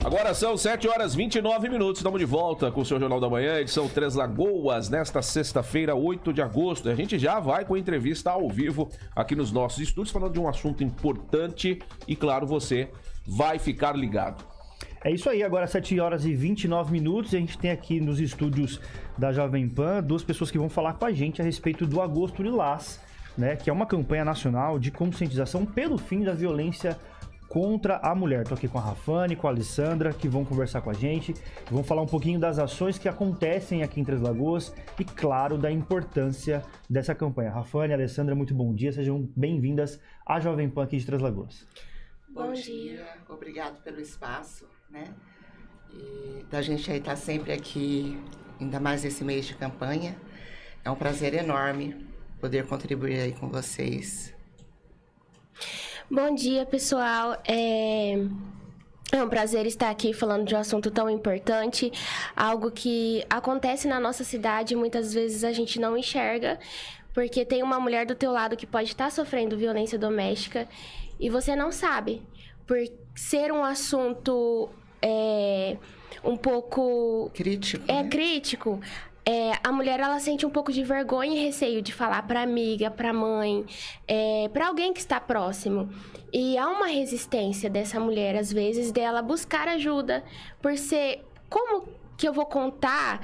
Agora são 7h29. Estamos de volta com o seu Jornal da Manhã, edição Três Lagoas, nesta sexta-feira, 8 de agosto. A gente já vai com a entrevista ao vivo aqui nos nossos estúdios, falando de um assunto importante e, claro, você vai ficar ligado. É isso aí, agora 7h29. A gente tem aqui nos estúdios da Jovem Pan duas pessoas que vão falar com a gente a respeito do Agosto Lilás, né? Que é uma campanha nacional de conscientização pelo fim da violência contra a mulher. Tô aqui com a Rafane, com a Alessandra, que vão conversar com a gente, vão falar um pouquinho das ações que acontecem aqui em Três Lagoas e, claro, da importância dessa campanha. Rafane, Alessandra, muito bom dia, sejam bem-vindas à Jovem Pan aqui de Três Lagoas. Bom dia, obrigado pelo espaço, né? E da gente aí estar sempre aqui, ainda mais esse mês de campanha. É um prazer enorme poder contribuir aí com vocês. Bom dia, pessoal. É um prazer estar aqui falando de um assunto tão importante, algo que acontece na nossa cidade e muitas vezes a gente não enxerga, porque tem uma mulher do teu lado que pode estar sofrendo violência doméstica e você não sabe. Por ser um assunto um pouco... Crítico, crítico. A mulher, ela sente um pouco de vergonha e receio de falar para amiga, para mãe, para alguém que está próximo. E há uma resistência dessa mulher, às vezes, dela buscar ajuda, por ser... Como que eu vou contar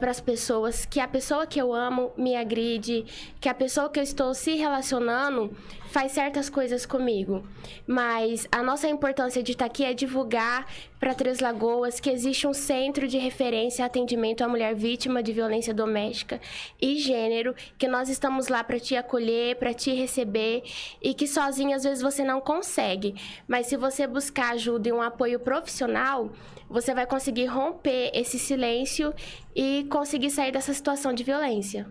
para as pessoas que a pessoa que eu amo me agride, que a pessoa que eu estou se relacionando faz certas coisas comigo. Mas a nossa importância de estar aqui é divulgar para Três Lagoas que existe um centro de referência e atendimento à mulher vítima de violência doméstica e gênero, que nós estamos lá para te acolher, para te receber e que sozinho às vezes você não consegue. Mas se você buscar ajuda e um apoio profissional, você vai conseguir romper esse silêncio e conseguir sair dessa situação de violência.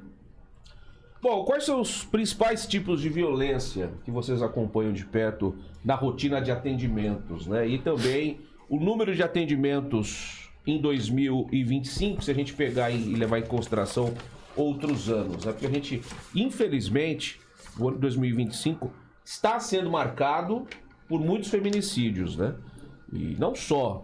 Bom, quais são os principais tipos de violência que vocês acompanham de perto na rotina de atendimentos, né? E também o número de atendimentos em 2025, se a gente pegar e levar em consideração outros anos, né? Porque a gente, infelizmente, o ano de 2025 está sendo marcado por muitos feminicídios, né? E não só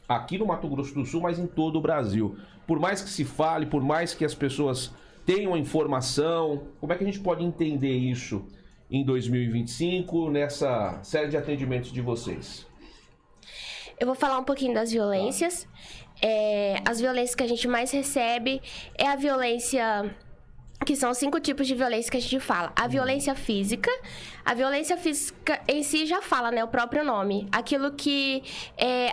aqui no Mato Grosso do Sul, mas em todo o Brasil. Por mais que se fale, por mais que as pessoas tenham informação, como é que a gente pode entender isso em 2025, nessa série de atendimentos de vocês? Eu vou falar um pouquinho das violências. As violências que a gente mais recebe é a violência... que são 5 tipos de violência que a gente fala. A violência física. A violência física em si já fala, né? O próprio nome. Aquilo que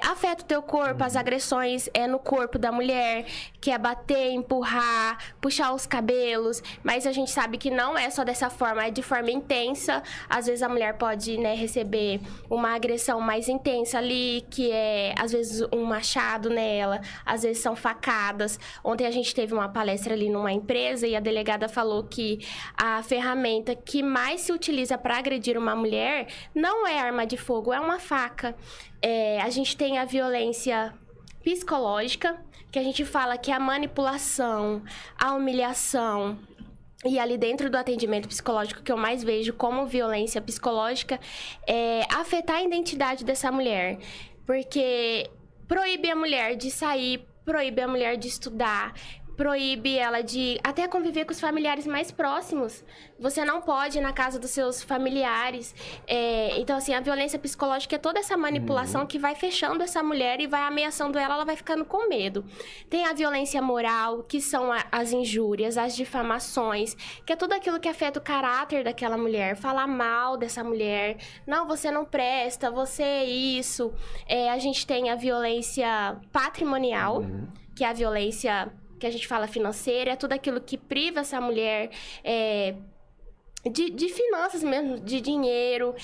afeta o teu corpo, as agressões no corpo da mulher, que é bater, empurrar, puxar os cabelos. Mas a gente sabe que não é só dessa forma, é de forma intensa. Às vezes a mulher pode, né, receber uma agressão mais intensa ali, que é, às vezes, um machado nela. Às vezes são facadas. Ontem a gente teve uma palestra ali numa empresa e a delegada falou que a ferramenta que mais se utiliza para agredir uma mulher não é arma de fogo, é uma faca. A gente tem a violência psicológica, que a gente fala que é a manipulação, a humilhação. E ali dentro do atendimento psicológico que eu mais vejo como violência psicológica é afetar a identidade dessa mulher. Porque proíbe a mulher de sair, proíbe a mulher de estudar, proíbe ela de até conviver com os familiares mais próximos. Você não pode ir na casa dos seus familiares. Então, assim, a violência psicológica é toda essa manipulação que vai fechando essa mulher e vai ameaçando ela, ela vai ficando com medo. Tem a violência moral, que são as injúrias, as difamações, que é tudo aquilo que afeta o caráter daquela mulher. Falar mal dessa mulher. Não, você não presta, você é isso. A gente tem a violência patrimonial, que é a violência... que a gente fala financeira, é tudo aquilo que priva essa mulher de finanças mesmo, de dinheiro.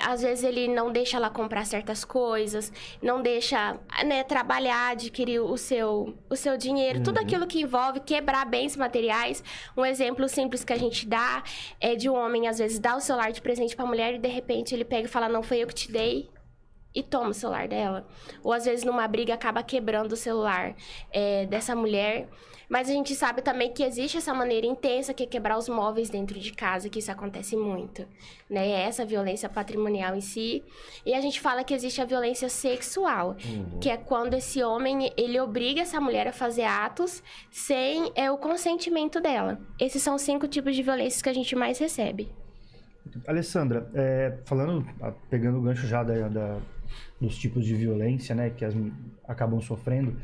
Às vezes ele não deixa ela comprar certas coisas, não deixa, né, trabalhar, adquirir o seu dinheiro. Tudo aquilo que envolve quebrar bens materiais. Um exemplo simples que a gente dá é de um homem, às vezes, dar o celular de presente para a mulher e, de repente, ele pega e fala, não foi eu que te dei. e toma o celular dela. Ou às vezes numa briga acaba quebrando o celular dessa mulher. Mas a gente sabe também que existe essa maneira intensa que é quebrar os móveis dentro de casa, que isso acontece muito, né? Essa violência patrimonial em si. E a gente fala que existe a violência sexual, que é quando esse homem, ele obriga essa mulher a fazer atos sem o consentimento dela. Esses são os 5 tipos de violências que a gente mais recebe. Alessandra, pegando o gancho já dos tipos de violência, né, que acabam sofrendo,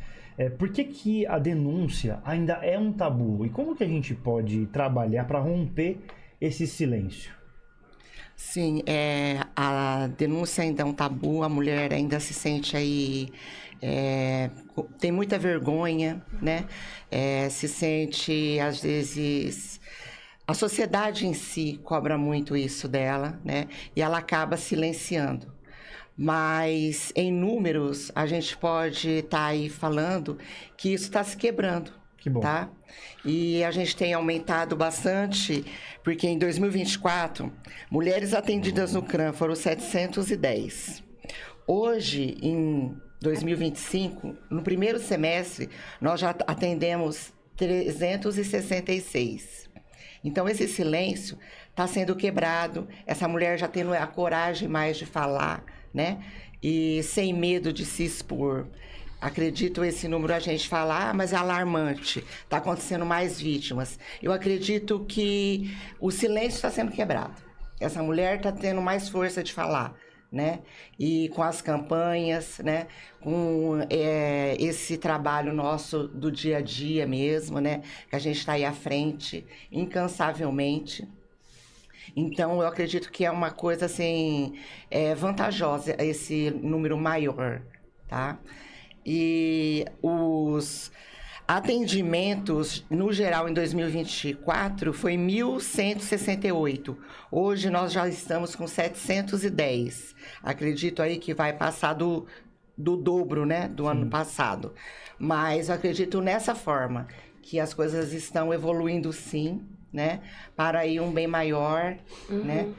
por que a denúncia ainda é um tabu? E como que a gente pode trabalhar para romper esse silêncio? Sim, a denúncia ainda é um tabu, a mulher ainda se sente aí, tem muita vergonha, né? Se sente, às vezes, a sociedade em si cobra muito isso dela, né? E ela acaba silenciando. Mas, em números, a gente pode estar aí falando que isso está se quebrando. Que bom. Tá? E a gente tem aumentado bastante, porque em 2024, mulheres atendidas no CRAM foram 710. Hoje, em 2025, no primeiro semestre, nós já atendemos 366. Então, esse silêncio está sendo quebrado, essa mulher já tendo a coragem mais de falar, né? E sem medo de se expor. Acredito esse número a gente fala, mas é alarmante, está acontecendo mais vítimas. Eu acredito que o silêncio está sendo quebrado. Essa mulher está tendo mais força de falar, né? E com as campanhas, né? Com esse trabalho nosso do dia a dia mesmo, né? Que a gente está aí à frente, incansavelmente. Então, eu acredito que é uma coisa, assim, vantajosa, esse número maior, tá? E os atendimentos, no geral, em 2024, foi 1.168. Hoje, nós já estamos com 710. Acredito aí que vai passar do dobro, né, do ano passado. Mas eu acredito nessa forma, que as coisas estão evoluindo, sim, né, para ir um bem maior, né,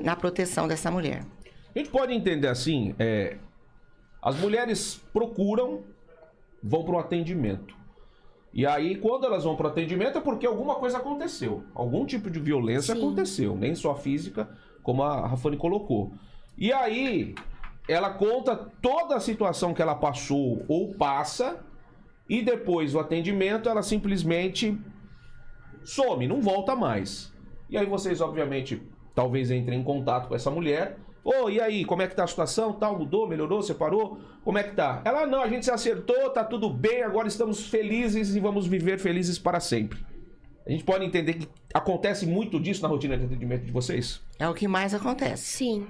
na proteção dessa mulher. A gente pode entender assim, as mulheres vão para o atendimento. E aí, quando elas vão para o atendimento, é porque alguma coisa aconteceu. Algum tipo de violência aconteceu, nem só física, como a Rafane colocou. E aí, ela conta toda a situação que ela passou ou passa, e depois do atendimento, ela simplesmente some, não volta mais. E aí vocês, obviamente, talvez entrem em contato com essa mulher. E aí, como é que tá a situação? Tal, mudou, melhorou, separou? Como é que tá? Ela, não, a gente se acertou, tá tudo bem, agora estamos felizes e vamos viver felizes para sempre. A gente pode entender que acontece muito disso na rotina de atendimento de vocês? É o que mais acontece. Sim.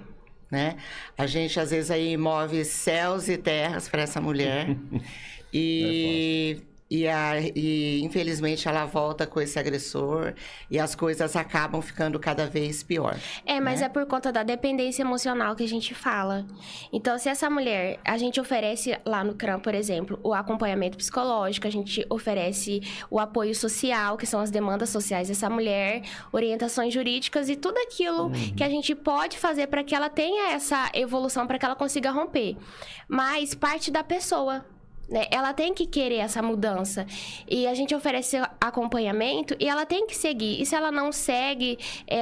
Né? A gente, às vezes, aí move céus e terras para essa mulher. E infelizmente ela volta com esse agressor e as coisas acabam ficando cada vez pior. Mas né? é por conta da dependência emocional que a gente fala. Então, se essa mulher, a gente oferece lá no CRAM, por exemplo, o acompanhamento psicológico, a gente oferece o apoio social, que são as demandas sociais dessa mulher, orientações jurídicas e tudo aquilo que a gente pode fazer para que ela tenha essa evolução, para que ela consiga romper. Mas parte da pessoa. Né? Ela tem que querer essa mudança. E a gente oferece acompanhamento e ela tem que seguir. E se ela não segue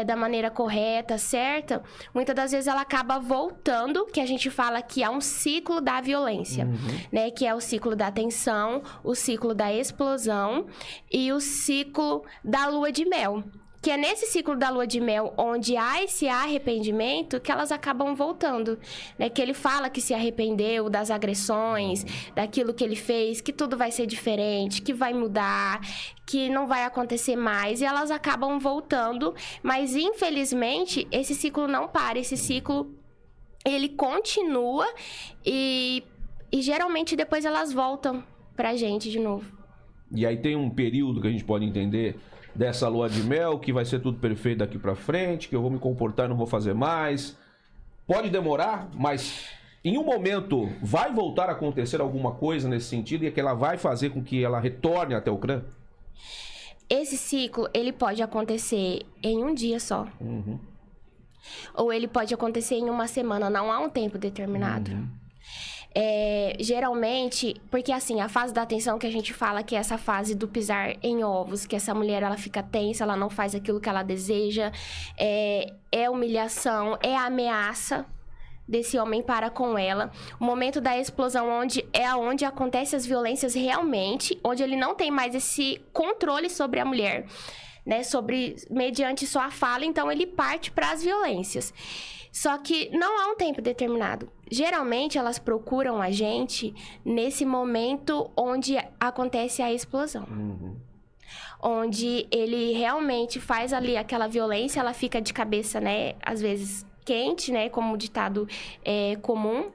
da maneira correta, certa, muitas das vezes ela acaba voltando, que a gente fala que é um ciclo da violência, né? Que é o ciclo da tensão, o ciclo da explosão e o ciclo da lua de mel. Que é nesse ciclo da lua de mel, onde há esse arrependimento, que elas acabam voltando. Né? Que ele fala que se arrependeu das agressões, daquilo que ele fez, que tudo vai ser diferente, que vai mudar, que não vai acontecer mais. E elas acabam voltando, mas infelizmente esse ciclo não para. Esse ciclo, ele continua e geralmente depois elas voltam pra gente de novo. E aí tem um período que a gente pode entender dessa lua de mel, que vai ser tudo perfeito daqui pra frente, que eu vou me comportar e não vou fazer mais. Pode demorar, mas em um momento vai voltar a acontecer alguma coisa nesse sentido e que ela vai fazer com que ela retorne até o CRAM? Esse ciclo, ele pode acontecer em um dia só. ou ele pode acontecer em uma semana, não há um tempo determinado. Geralmente, porque assim, a fase da atenção que a gente fala, que é essa fase do pisar em ovos, que essa mulher, ela fica tensa, ela não faz aquilo que ela deseja, é humilhação, é ameaça desse homem para com ela. O momento da explosão, onde acontecem as violências realmente, onde ele não tem mais esse controle sobre a mulher, né, mediante sua fala, então ele parte para as violências. Só que não há um tempo determinado. Geralmente, elas procuram a gente nesse momento onde acontece a explosão. Onde ele realmente faz ali aquela violência, ela fica de cabeça, né, às vezes quente, né, como o ditado comum,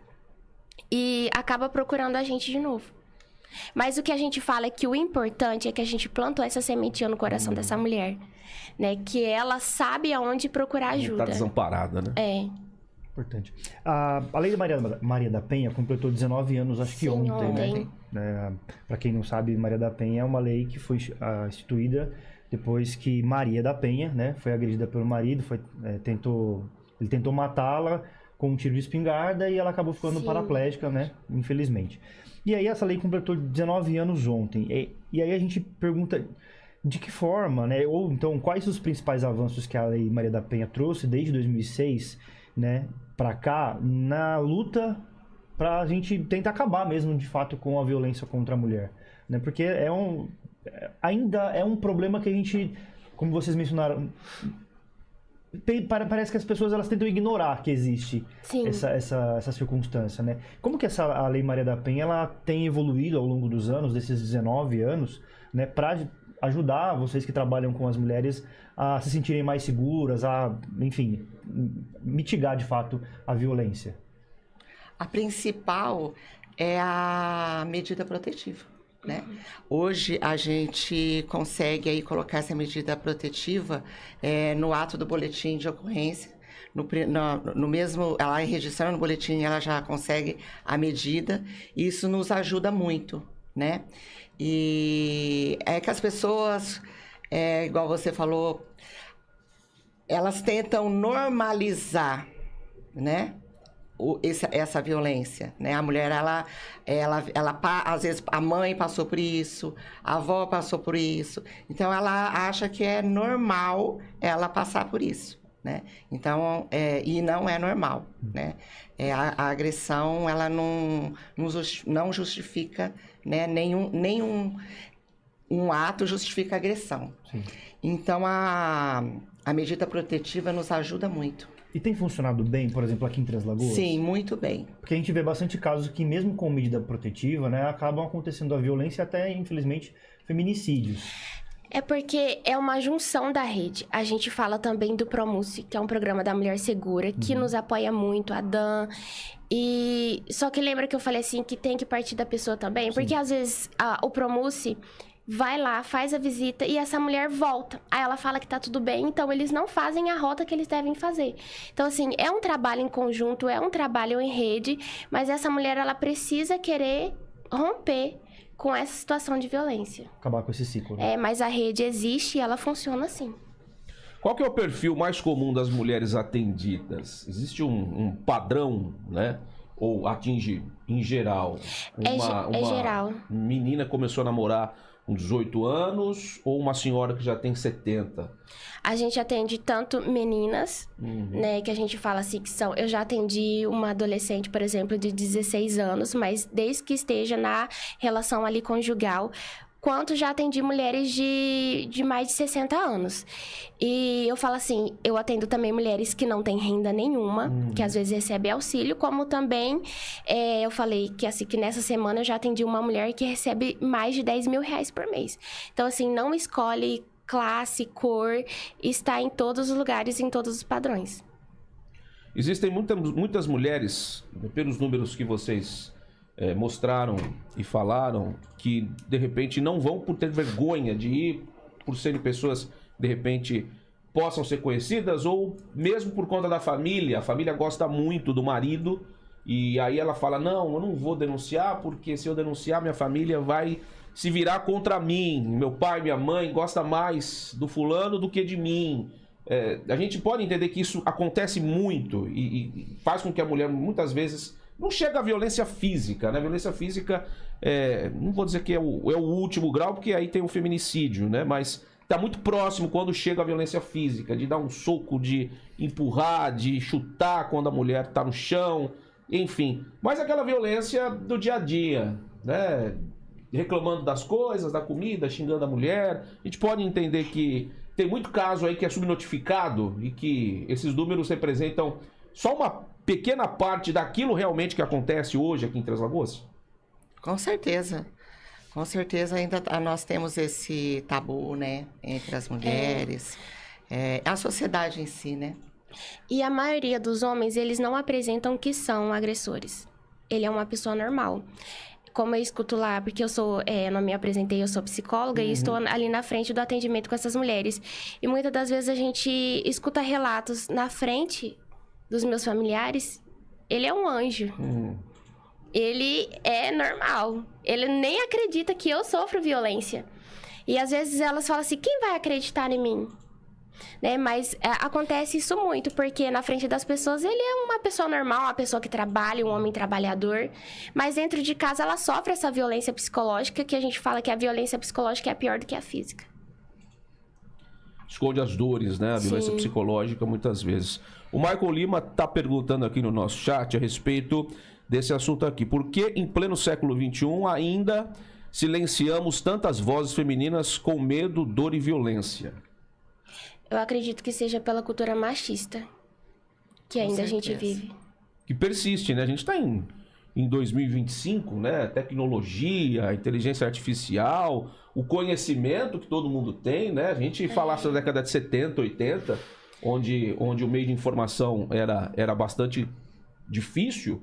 e acaba procurando a gente de novo. Mas o que a gente fala é que o importante é que a gente plantou essa sementinha no coração dessa mulher, né? Que ela sabe aonde procurar ajuda. Não tá desamparada, né? Importante. A Lei Maria da Penha completou 19 anos, acho que ontem. Né? Para quem não sabe, Maria da Penha é uma lei que foi instituída depois que Maria da Penha, né, foi agredida pelo marido, ele tentou matá-la com um tiro de espingarda e ela acabou ficando paraplégica, né, infelizmente. E aí essa lei completou 19 anos ontem. E aí a gente pergunta de que forma, né, ou então quais os principais avanços que a Lei Maria da Penha trouxe desde 2006, né, para cá, na luta para a gente tentar acabar mesmo, de fato, com a violência contra a mulher, né, porque ainda é um problema que a gente, como vocês mencionaram, parece que as pessoas elas tentam ignorar que existe essa circunstância, né? Como que a Lei Maria da Penha ela tem evoluído ao longo dos anos, desses 19 anos, né, para ajudar vocês que trabalham com as mulheres a se sentirem mais seguras, enfim, mitigar de fato a violência? A principal é a medida protetiva, né? Hoje a gente consegue aí colocar essa medida protetiva no ato do boletim de ocorrência, no mesmo, ela registrando no boletim, ela já consegue a medida, e isso nos ajuda muito, né? E é que as pessoas, igual você falou, elas tentam normalizar, né, essa violência, né? A mulher, ela às vezes a mãe passou por isso, a avó passou por isso, então ela acha que é normal ela passar por isso, né? Então, e não é normal, né? A agressão, ela não justifica, né? Nenhum ato justifica a agressão. Sim. Então, a medida protetiva nos ajuda muito. E tem funcionado bem, por exemplo, aqui em Três Lagoas? Sim, muito bem. Porque a gente vê bastante casos que, mesmo com medida protetiva, né, acabam acontecendo a violência e até, infelizmente, feminicídios. É porque é uma junção da rede. A gente fala também do Promuce, que é um programa da Mulher Segura, que nos apoia muito, a Dan. E só que lembra que eu falei assim, que tem que partir da pessoa também? Sim. Porque às vezes o Promuce vai lá, faz a visita e essa mulher volta. Aí ela fala que tá tudo bem, então eles não fazem a rota que eles devem fazer. Então, assim, é um trabalho em conjunto, é um trabalho em rede, mas essa mulher, ela precisa querer romper com essa situação de violência. Acabar com esse ciclo, né? Mas a rede existe e ela funciona assim. Qual que é o perfil mais comum das mulheres atendidas? Existe um padrão, né? Ou atinge em geral? Uma geral. Menina começou a namorar com 18 anos ou uma senhora que já tem 70? A gente atende tanto meninas, né, que a gente fala assim que são... Eu já atendi uma adolescente, por exemplo, de 16 anos, mas desde que esteja na relação ali conjugal, quanto já atendi mulheres de mais de 60 anos. E eu falo assim, eu atendo também mulheres que não têm renda nenhuma, que às vezes recebem auxílio, como também eu falei que, assim, que nessa semana eu já atendi uma mulher que recebe mais de 10 mil reais por mês. Então, assim, não escolhe classe, cor, está em todos os lugares, em todos os padrões. Existem muitas mulheres, pelos números que vocês mostraram e falaram, que de repente não vão por ter vergonha de ir, por serem pessoas de repente possam ser conhecidas, ou mesmo por conta da família. A família gosta muito do marido e aí ela fala, não, eu não vou denunciar, porque se eu denunciar minha família vai se virar contra mim, meu pai, minha mãe gosta mais do fulano do que de mim. a gente pode entender que isso acontece muito e faz com que a mulher, muitas vezes, não chega à violência física, né? A violência física, não vou dizer que é o último grau, porque aí tem o feminicídio, né? Mas está muito próximo quando chega a violência física, de dar um soco, de empurrar, de chutar quando a mulher está no chão, enfim. Mas aquela violência do dia a dia, né? Reclamando das coisas, da comida, xingando a mulher. A gente pode entender que tem muito caso aí que é subnotificado e que esses números representam só uma pequena parte daquilo realmente que acontece hoje aqui em Três Lagoas? Com certeza. Com certeza ainda nós temos esse tabu, né, entre as mulheres. A sociedade em si, né? E a maioria dos homens, eles não apresentam que são agressores. Ele é uma pessoa normal. Como eu escuto lá, porque eu não me apresentei, eu sou psicóloga e estou ali na frente do atendimento com essas mulheres. E muitas das vezes a gente escuta relatos na frente dos meus familiares, ele é um anjo. Ele é normal. Ele nem acredita que eu sofro violência. E às vezes elas falam assim, quem vai acreditar em mim? Né? Mas acontece isso muito, porque na frente das pessoas ele é uma pessoa normal, uma pessoa que trabalha, um homem trabalhador. Mas dentro de casa ela sofre essa violência psicológica, que a gente fala que a violência psicológica é pior do que a física. Esconde as dores, né? A violência psicológica, muitas vezes. O Michael Lima está perguntando aqui no nosso chat a respeito desse assunto aqui. Por que, em pleno século XXI, ainda silenciamos tantas vozes femininas com medo, dor e violência? Eu acredito que seja pela cultura machista que ainda a gente vive. Que persiste, né? A gente está em 2025, né? Tecnologia, inteligência artificial, o conhecimento que todo mundo tem, né? A gente falasse da década de 70, 80, onde o meio de informação era bastante difícil,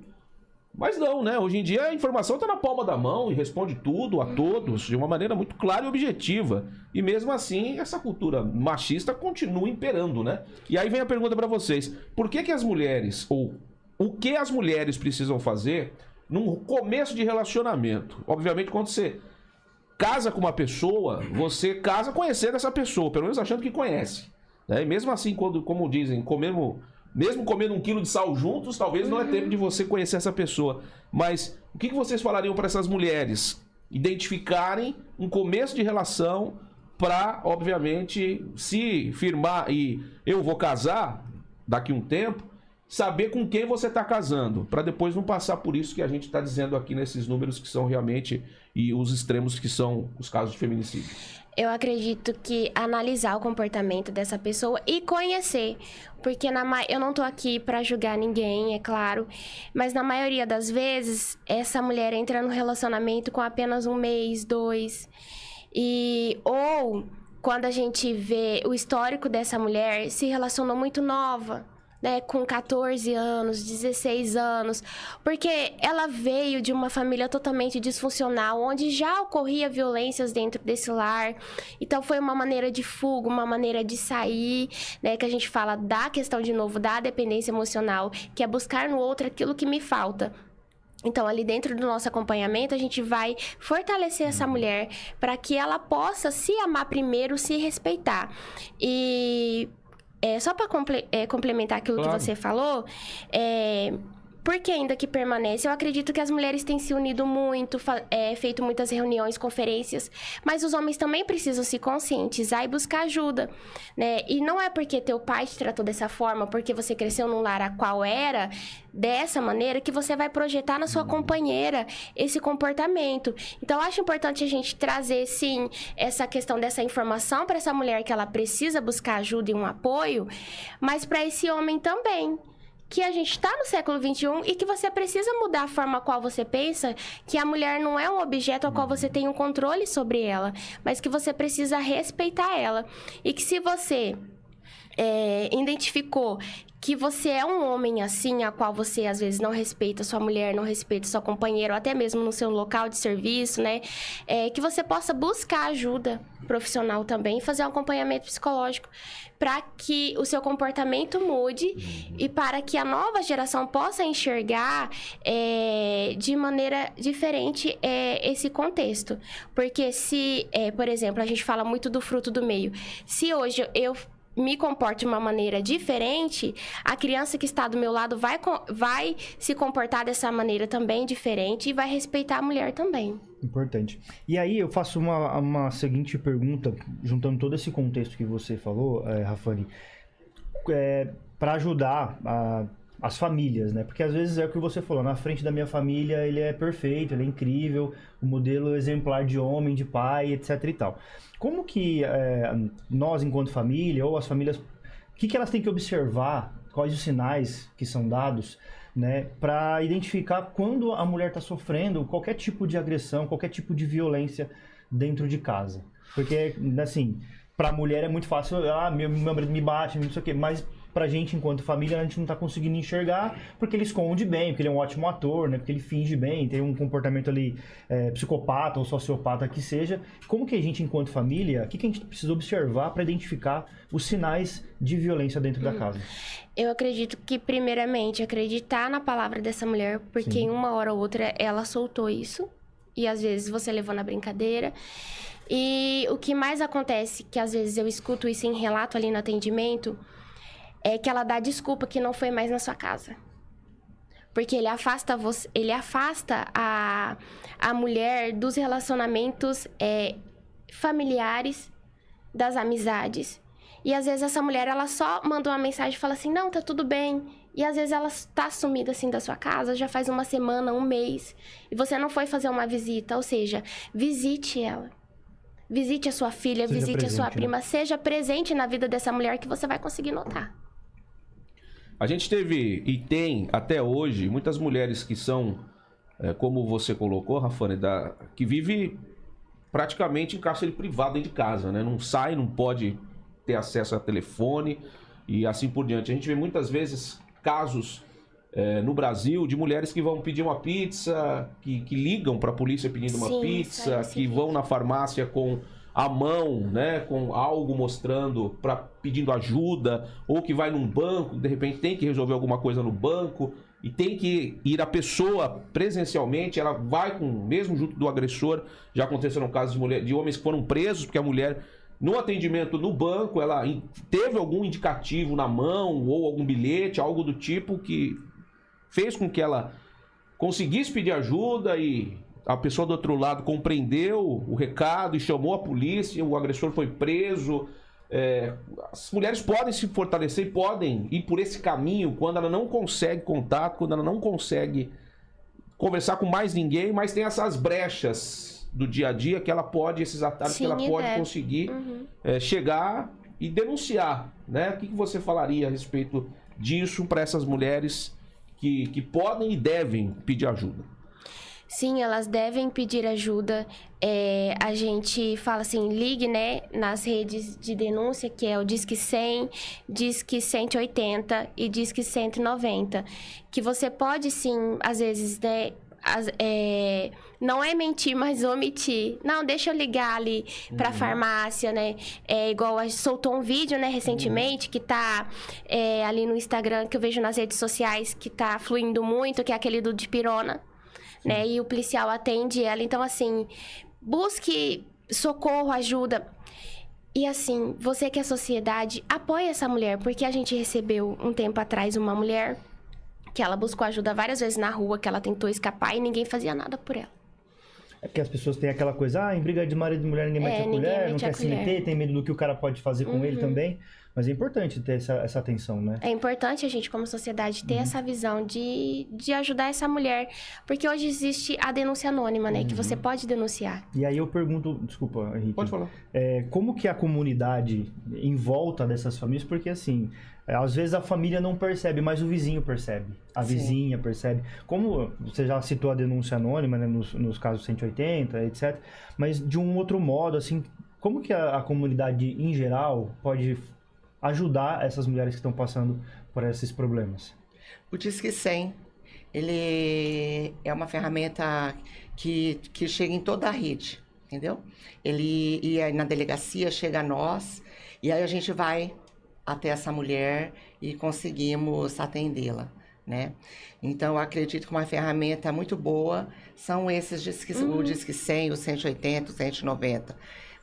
mas não, né? Hoje em dia a informação está na palma da mão e responde tudo a todos de uma maneira muito clara e objetiva. E mesmo assim, essa cultura machista continua imperando, né? E aí vem a pergunta para vocês: por que as mulheres, ou o que as mulheres precisam fazer num começo de relacionamento? Obviamente, quando você casa com uma pessoa, você casa conhecendo essa pessoa, pelo menos achando que conhece, né? E mesmo assim, como dizem, mesmo comendo 1 quilo de sal juntos, talvez não é tempo de você conhecer essa pessoa. Mas o que vocês falariam para essas mulheres identificarem um começo de relação para, obviamente, se firmar e eu vou casar daqui a um tempo, saber com quem você está casando, para depois não passar por isso que a gente está dizendo aqui nesses números que são realmente e os extremos que são os casos de feminicídio? Eu acredito que analisar o comportamento dessa pessoa e conhecer, porque eu não tô aqui para julgar ninguém, é claro, mas na maioria das vezes essa mulher entra no relacionamento com apenas 1 mês, 2, ou quando a gente vê o histórico dessa mulher, se relacionou muito nova, né, com 14 anos, 16 anos, porque ela veio de uma família totalmente disfuncional, onde já ocorria violências dentro desse lar. Então foi uma maneira de fuga, uma maneira de sair, né, que a gente fala da questão de novo da dependência emocional, que é buscar no outro aquilo que me falta. Então, ali dentro do nosso acompanhamento, a gente vai fortalecer essa mulher para que ela possa se amar primeiro, se respeitar. E só para complementar aquilo que você falou, porque ainda que permanece, eu acredito que as mulheres têm se unido muito, feito muitas reuniões, conferências, mas os homens também precisam se conscientizar e buscar ajuda, né? E não é porque teu pai te tratou dessa forma, porque você cresceu num lar a qual era dessa maneira, que você vai projetar na sua companheira esse comportamento. Então, eu acho importante a gente trazer, sim, essa questão dessa informação para essa mulher que ela precisa buscar ajuda e um apoio, mas para esse homem também, que a gente está no século XXI e que você precisa mudar a forma a qual você pensa, que a mulher não é um objeto ao qual você tem um controle sobre ela, mas que você precisa respeitar ela. E que se você identificou que você é um homem assim, a qual você às vezes não respeita sua mulher, não respeita seu companheiro, até mesmo no seu local de serviço, né? Que você possa buscar ajuda profissional também, fazer um acompanhamento psicológico para que o seu comportamento mude e para que a nova geração possa enxergar de maneira diferente esse contexto. Porque se, por exemplo, a gente fala muito do fruto do meio. Se hoje eu me comporte de uma maneira diferente, a criança que está do meu lado vai se comportar dessa maneira também diferente e vai respeitar a mulher também. Importante. E aí eu faço uma seguinte pergunta, juntando todo esse contexto que você falou, Rafane, para ajudar as famílias, né? Porque às vezes é o que você falou, na frente da minha família ele é perfeito, ele é incrível, o modelo exemplar de homem, de pai, etc e tal. Como que nós, enquanto família, ou as famílias, o que elas têm que observar, quais os sinais que são dados, né, para identificar quando a mulher está sofrendo qualquer tipo de agressão, qualquer tipo de violência dentro de casa? Porque, assim, para a mulher é muito fácil, meu marido me bate, não sei o quê, mas pra gente, enquanto família, a gente não tá conseguindo enxergar, porque ele esconde bem, porque ele é um ótimo ator, né? Porque ele finge bem, tem um comportamento ali psicopata ou sociopata que seja. Como que a gente, enquanto família, o que a gente precisa observar para identificar os sinais de violência dentro da casa? Eu acredito que, primeiramente, acreditar na palavra dessa mulher, porque Sim. em uma hora ou outra ela soltou isso, e às vezes você levou na brincadeira. E o que mais acontece, que às vezes eu escuto isso em relato ali no atendimento, é que ela dá desculpa que não foi mais na sua casa. Porque ele afasta a mulher dos relacionamentos familiares, das amizades. E às vezes essa mulher, ela só manda uma mensagem e fala assim, não, tá tudo bem. E às vezes ela tá sumida assim da sua casa, já faz uma semana, um mês. E você não foi fazer uma visita, ou seja, visite ela. Visite a sua filha, Seja visite presente, a sua né? prima. Seja presente na vida dessa mulher que você vai conseguir notar. A gente teve e tem até hoje muitas mulheres que são, como você colocou, Rafane, que vive praticamente em cárcere privado dentro de casa, né? Não sai, não pode ter acesso a telefone e assim por diante. A gente vê muitas vezes casos no Brasil de mulheres que vão pedir uma pizza, que ligam para a polícia pedindo uma Sim, pizza, sim. que vão na farmácia com a mão, né, com algo mostrando, pedindo ajuda, ou que vai num banco, de repente tem que resolver alguma coisa no banco e tem que ir a pessoa presencialmente, ela vai mesmo junto do agressor. Já aconteceram casos de homens que foram presos porque a mulher, no atendimento no banco, ela teve algum indicativo na mão ou algum bilhete, algo do tipo que fez com que ela conseguisse pedir ajuda e a pessoa do outro lado compreendeu o recado e chamou a polícia, o agressor foi preso. As mulheres podem se fortalecer e podem ir por esse caminho quando ela não consegue contato, quando ela não consegue conversar com mais ninguém, mas tem essas brechas do dia a dia que ela pode, esses atalhos que ela pode conseguir chegar e denunciar, né? O que você falaria a respeito disso para essas mulheres que podem e devem pedir ajuda? Sim, elas devem pedir ajuda. A gente fala assim, ligue, né, nas redes de denúncia, que é o Disque 100, Disque 180 e Disque 190. Que você pode, sim, às vezes, né, não é mentir, mas omitir. Não, deixa eu ligar ali pra farmácia, né? Igual a gente soltou um vídeo, né, recentemente, que tá ali no Instagram, que eu vejo nas redes sociais, que tá fluindo muito, que é aquele do Dipirona. Né? E o policial atende ela. Então, assim, busque socorro, ajuda. E, assim, você que é sociedade, apoie essa mulher. Porque a gente recebeu, um tempo atrás, uma mulher que ela buscou ajuda várias vezes na rua, que ela tentou escapar e ninguém fazia nada por ela. É porque as pessoas têm aquela coisa, em briga de marido e mulher ninguém mete a colher, não quer se meter, tem medo do que o cara pode fazer com ele também. Mas é importante ter essa atenção, né? É importante a gente, como sociedade, ter essa visão de ajudar essa mulher. Porque hoje existe a denúncia anônima, né? Que você pode denunciar. E aí eu pergunto, desculpa, Henrique. Pode falar. Como que a comunidade em volta dessas famílias, porque assim, às vezes a família não percebe, mas o vizinho percebe. A vizinha percebe. Como você já citou a denúncia anônima, né? Nos casos 180, etc. Mas de um outro modo, assim, como que a comunidade em geral pode ajudar essas mulheres que estão passando por esses problemas? O Disque 100, ele é uma ferramenta que chega em toda a rede, entendeu? E aí na delegacia chega a nós, e aí a gente vai até essa mulher e conseguimos atendê-la, né? Então, eu acredito que uma ferramenta muito boa são esses Disque, o Disque 100, o 180, o 190.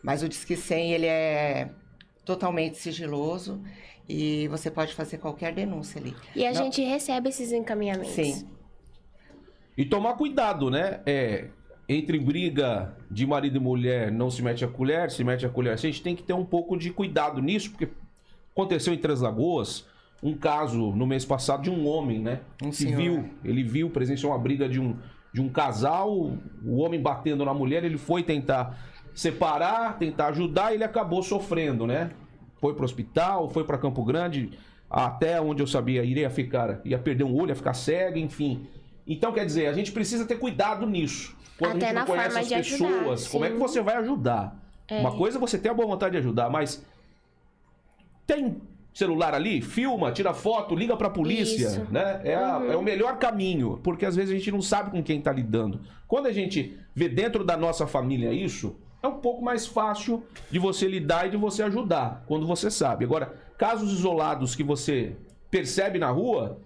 Mas o Disque 100, ele é totalmente sigiloso e você pode fazer qualquer denúncia ali. E a gente recebe esses encaminhamentos. Sim. E tomar cuidado, né? Entre briga de marido e mulher, não se mete a colher, se mete a colher. A gente tem que ter um pouco de cuidado nisso, porque aconteceu em Três Lagoas um caso no mês passado de um homem, né? Um que senhor. viu, presenciou uma briga de um casal, o homem batendo na mulher, ele foi tentar separar, tentar ajudar, e ele acabou sofrendo, né? Foi pro hospital, foi para Campo Grande, até onde eu sabia, ia perder um olho, ia ficar cego, enfim. Então, quer dizer, a gente precisa ter cuidado nisso. Quando Até a gente na não conhece forma as de ajudar, pessoas, como é que sim. você vai ajudar? Uma coisa é você ter a boa vontade de ajudar, mas tem celular ali, filma, tira foto, liga pra polícia, Isso. né? É o melhor caminho, porque às vezes a gente não sabe com quem tá lidando. Quando a gente vê dentro da nossa família isso, é um pouco mais fácil de você lidar e de você ajudar, quando você sabe. Agora, casos isolados que você percebe na rua,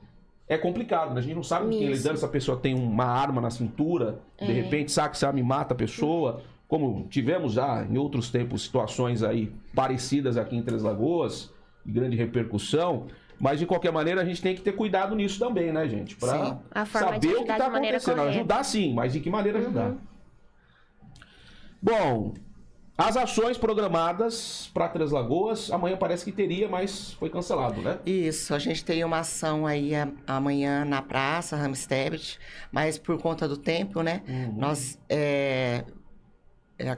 é complicado, né? A gente não sabe com quem Isso. lidando, se a pessoa tem uma arma na cintura, de repente sabe, mata a pessoa, como tivemos já em outros tempos situações aí parecidas aqui em Três Lagoas, de grande repercussão, mas de qualquer maneira a gente tem que ter cuidado nisso também, né, gente? Pra Sim. A forma de saber o que ajudar tá de maneira acontecendo. correta. Ajudar sim, mas de que maneira ajudar? Bom, as ações programadas para Três Lagoas, amanhã parece que teria, mas foi cancelado, né? Isso, a gente tem uma ação aí amanhã na praça, Ramstebet, mas por conta do tempo, né? Nós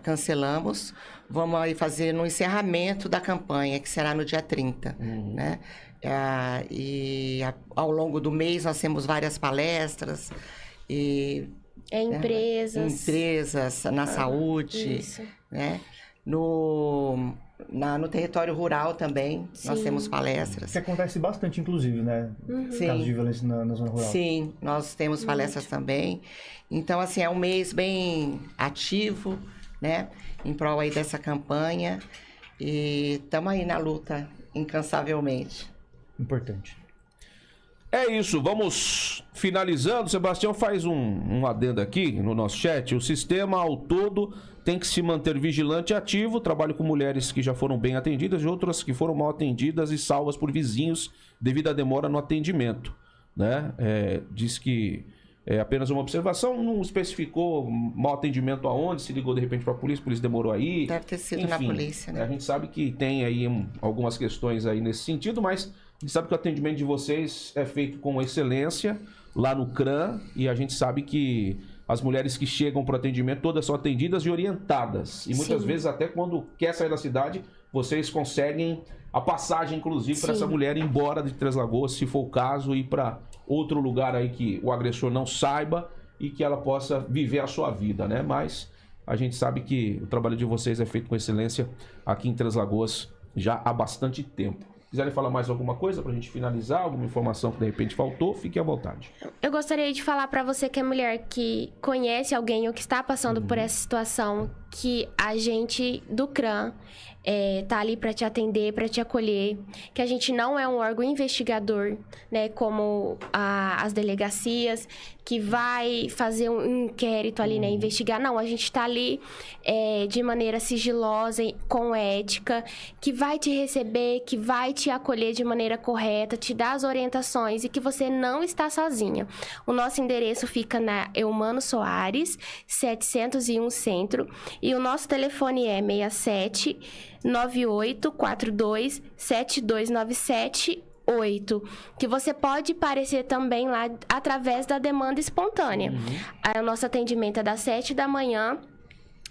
cancelamos. Vamos aí fazer no encerramento da campanha, que será no dia 30, né? Ao longo do mês nós temos várias palestras e Empresas. na saúde, Isso. né? No território rural também nós Sim. temos palestras. Que acontece bastante, inclusive, né? Sim. Casos de violência na zona rural. Sim, nós temos palestras também. Então, assim, é um mês bem ativo, né? Em prol aí dessa campanha. E estamos aí na luta, incansavelmente. Importante. É isso, vamos finalizando. Sebastião faz um adendo aqui no nosso chat. O sistema ao todo tem que se manter vigilante e ativo. Trabalho com mulheres que já foram bem atendidas e outras que foram mal atendidas e salvas por vizinhos devido à demora no atendimento, né? Diz que é apenas uma observação, não especificou mau atendimento aonde, se ligou de repente para a polícia demorou aí. Deve ter sido na polícia, né? A gente sabe que tem aí algumas questões aí nesse sentido, mas a gente sabe que o atendimento de vocês é feito com excelência lá no CRAM, e a gente sabe que as mulheres que chegam para o atendimento todas são atendidas e orientadas. E muitas Sim. vezes até quando quer sair da cidade, vocês conseguem a passagem, inclusive, para Sim. essa mulher ir embora de Três Lagoas, se for o caso, ir para outro lugar aí que o agressor não saiba e que ela possa viver a sua vida, né? Mas a gente sabe que o trabalho de vocês é feito com excelência aqui em Três Lagoas já há bastante tempo. Quiserem falar mais alguma coisa pra gente finalizar, alguma informação que de repente faltou, fique à vontade. Eu gostaria de falar pra você que é mulher que conhece alguém ou que está passando por essa situação, que a gente do CRAM tá ali pra te atender, pra te acolher, que a gente não é um órgão investigador, né, como as delegacias, que vai fazer um inquérito ali, né, investigar. Não, a gente tá ali de maneira sigilosa, com ética, que vai te receber, que vai te acolher de maneira correta, te dar as orientações e que você não está sozinha. O nosso endereço fica na Eumano Soares, 701 Centro, e o nosso telefone é 67 9842 7297 que você pode aparecer também lá através da demanda espontânea. O nosso atendimento é das 7 da manhã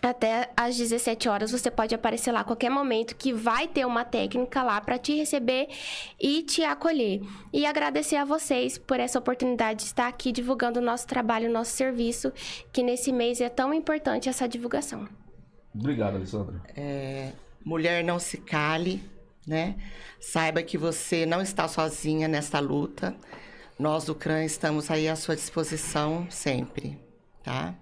até às 17 horas. Você pode aparecer lá a qualquer momento, que vai ter uma técnica lá para te receber e te acolher. E agradecer a vocês por essa oportunidade de estar aqui divulgando o nosso trabalho, o nosso serviço, que nesse mês é tão importante essa divulgação. Obrigado, Alessandra. Mulher, não se cale, né? Saiba que você não está sozinha nessa luta. Nós do CRAM estamos aí à sua disposição sempre, tá?